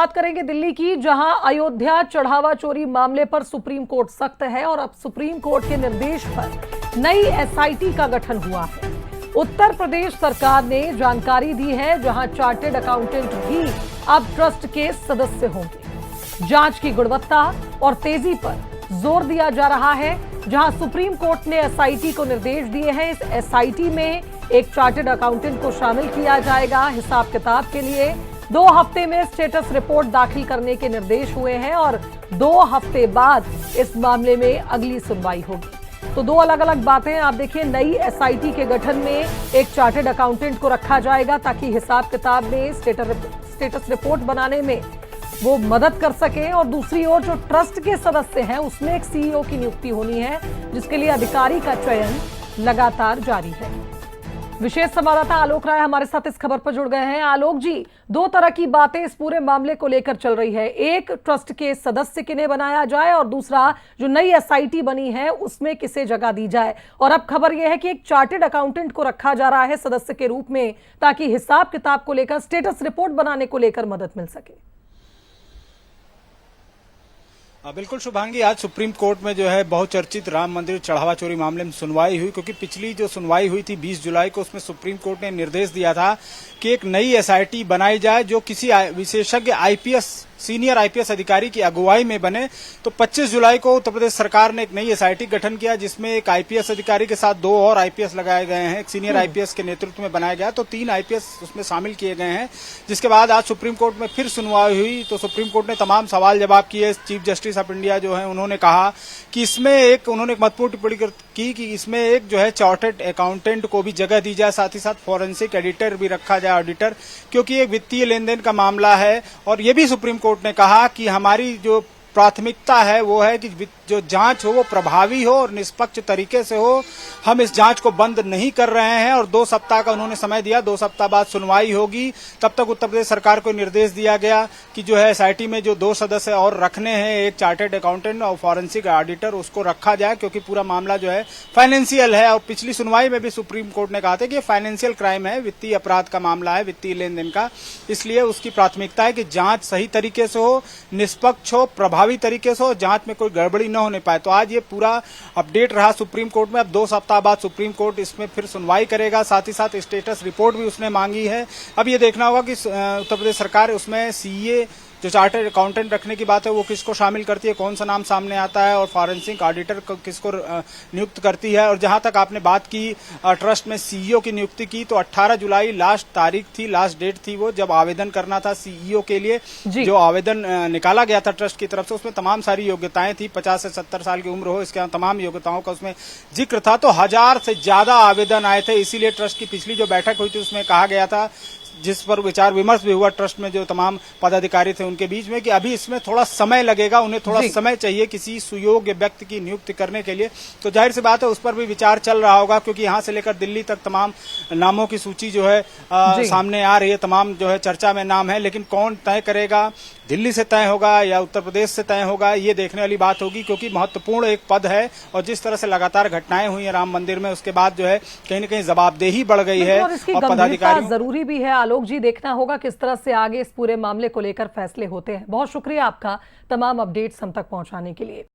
बात करेंगे दिल्ली की, जहां अयोध्या चढ़ावा चोरी मामले पर सुप्रीम कोर्ट सख्त है और अब सुप्रीम कोर्ट के निर्देश पर नई एसआईटी का गठन हुआ है। उत्तर प्रदेश सरकार ने जानकारी दी है, जहां चार्टेड अकाउंटेंट भी अब ट्रस्ट के सदस्य होंगे। जांच की गुणवत्ता और तेजी पर जोर दिया जा रहा है, जहां सुप्रीम कोर्ट ने एसआईटी को निर्देश दिए हैं। इस एसआईटी में एक चार्टेड अकाउंटेंट को शामिल किया जाएगा हिसाब किताब के लिए। 2 हफ्ते में स्टेटस रिपोर्ट दाखिल करने के निर्देश हुए हैं और 2 हफ्ते बाद इस मामले में अगली सुनवाई होगी। तो 2 अलग अलग बातें आप देखिए। नई एसआईटी के गठन में एक चार्टेड अकाउंटेंट को रखा जाएगा ताकि हिसाब किताब में स्टेटस रिपोर्ट बनाने में वो मदद कर सके, और दूसरी ओर जो ट्रस्ट के सदस्य हैं उसमें एक सीईओ की नियुक्ति होनी है, जिसके लिए अधिकारी का चयन लगातार जारी है। विशेष संवाददाता आलोक राय हमारे साथ इस खबर पर जुड़ गए हैं। आलोक जी, 2 तरह की बातें इस पूरे मामले को लेकर चल रही है। एक, ट्रस्ट के सदस्य किन्हें बनाया जाए, और दूसरा जो नई एसआईटी बनी है उसमें किसे जगह दी जाए। और अब खबर यह है कि एक चार्टेड अकाउंटेंट को रखा जा रहा है सदस्य के रूप में, ताकि हिसाब किताब को लेकर, स्टेटस रिपोर्ट बनाने को लेकर मदद मिल सके। बिल्कुल शुभांगी, आज सुप्रीम कोर्ट में जो है बहुचर्चित राम मंदिर चढ़ावा चोरी मामले में सुनवाई हुई, क्योंकि पिछली जो सुनवाई हुई थी 20 जुलाई को, उसमें सुप्रीम कोर्ट ने निर्देश दिया था कि एक नई एसआईटी बनाई जाए जो किसी विशेषज्ञ आईपीएस, सीनियर आईपीएस अधिकारी की अगुवाई में बने। तो 25 जुलाई को उत्तर प्रदेश सरकार ने एक नई एसआईटी गठन किया, जिसमें एक आईपीएस अधिकारी के साथ 2 और आईपीएस लगाए गए हैं। एक सीनियर आईपीएस के नेतृत्व में बनाया गया, तो 3 आईपीएस उसमें शामिल किए गए हैं। जिसके बाद आज सुप्रीम कोर्ट में फिर सुनवाई हुई, तो सुप्रीम कोर्ट ने तमाम सवाल जवाब किए। चीफ जस्टिस ऑफ इंडिया जो है उन्होंने कहा कि इसमें उन्होंने एक महत्वपूर्ण टिप्पणी की कि इसमें एक जो है चार्टर्ड अकाउंटेंट को भी जगह दी जाए, साथ ही साथ फॉरेंसिक एडिटर भी रखा जाए, ऑडिटर, क्योंकि एक वित्तीय लेन देन का मामला है। और ये भी सुप्रीम कोर्ट ने कहा कि हमारी जो प्राथमिकता है वो है कि जो जांच हो वो प्रभावी हो और निष्पक्ष तरीके से हो। हम इस जांच को बंद नहीं कर रहे हैं, और 2 सप्ताह का उन्होंने समय दिया। 2 सप्ताह बाद सुनवाई होगी। तब तक उत्तर प्रदेश सरकार को निर्देश दिया गया कि जो है एसआईटी में जो 2 सदस्य और रखने हैं, एक चार्टर्ड अकाउंटेंट और फॉरेंसिक ऑडिटर, उसको रखा जाए, क्योंकि पूरा मामला जो है फाइनेंशियल है। और पिछली सुनवाई में भी सुप्रीम कोर्ट ने कहा था कि ये फाइनेंशियल क्राइम है, वित्तीय अपराध का मामला है, वित्तीय लेन देन का। इसलिए उसकी प्राथमिकता है कि जांच सही तरीके से हो, निष्पक्ष हो, प्रभावी तरीके से हो, जांच में कोई गड़बड़ी न होने पाए। तो आज ये पूरा अपडेट रहा सुप्रीम कोर्ट में। अब 2 सप्ताह बाद सुप्रीम कोर्ट इसमें फिर सुनवाई करेगा, साथ ही साथ स्टेटस रिपोर्ट भी उसने मांगी है। अब ये देखना होगा कि उत्तर प्रदेश सरकार उसमें सीए जो चार्टर्ड अकाउंटेंट रखने की बात है वो किसको शामिल करती है, कौन सा नाम सामने आता है, और फॉरेंसिक ऑडिटर किसको नियुक्त करती है। और जहां तक आपने बात की ट्रस्ट में सीईओ की नियुक्ति की, तो 18 जुलाई लास्ट तारीख थी, लास्ट डेट थी वो, जब आवेदन करना था सीईओ के लिए। जो आवेदन निकाला गया था ट्रस्ट की तरफ से, उसमें तमाम सारी योग्यताएं थी। 50 से 70 साल की उम्र हो, इसके तमाम योग्यताओं का उसमें जिक्र था। तो 1000 से ज्यादा आवेदन आए थे। इसीलिए ट्रस्ट की पिछली जो बैठक हुई थी उसमें कहा गया था, जिस पर विचार विमर्श भी हुआ ट्रस्ट में जो तमाम पदाधिकारी थे उनके बीच में, कि अभी इसमें थोड़ा समय लगेगा, उन्हें थोड़ा समय चाहिए किसी सुयोग्य व्यक्ति की नियुक्ति करने के लिए। तो जाहिर सी बात है उस पर भी विचार चल रहा होगा, क्योंकि यहां से लेकर दिल्ली तक तमाम नामों की सूची जो है सामने आ रही है, तमाम जो है चर्चा में नाम है। लेकिन कौन तय करेगा, दिल्ली से तय होगा या उत्तर प्रदेश से तय होगा, ये देखने वाली बात होगी, क्योंकि महत्वपूर्ण एक पद है। और जिस तरह से लगातार घटनाएं हुई हैं राम मंदिर में, उसके बाद जो है कहीं न कहीं जवाबदेही बढ़ गई है, और पदाधिकारी जरूरी भी है। आलोक जी, देखना होगा किस तरह से आगे इस पूरे मामले को लेकर फैसले होते हैं। बहुत शुक्रिया आपका तमाम अपडेट्स हम तक पहुंचाने के लिए।